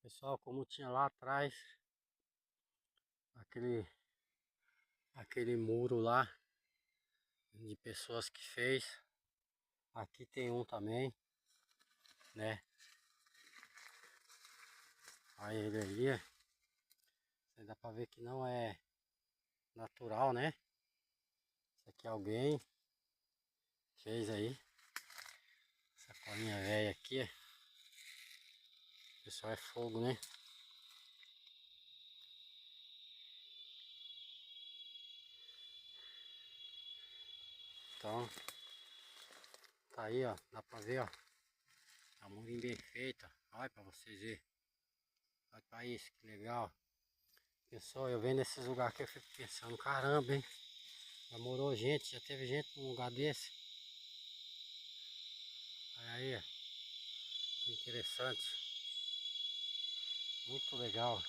Pessoal, como tinha lá atrás aquele muro lá de pessoas que fez, aqui tem um também, né? Aí ele aí, dá pra ver que não é natural, né? Isso aqui alguém fez aí, essa colinha velha aqui, pessoal, é fogo, né? Então, tá aí, ó, dá pra ver, ó, a murinha bem feita, olha pra vocês verem, olha pra isso, que legal. Pessoal, eu vendo esses lugares aqui, eu fico pensando, caramba, hein, já morou gente, já teve gente num lugar desse. Olha aí, ó, que interessante, muito legal.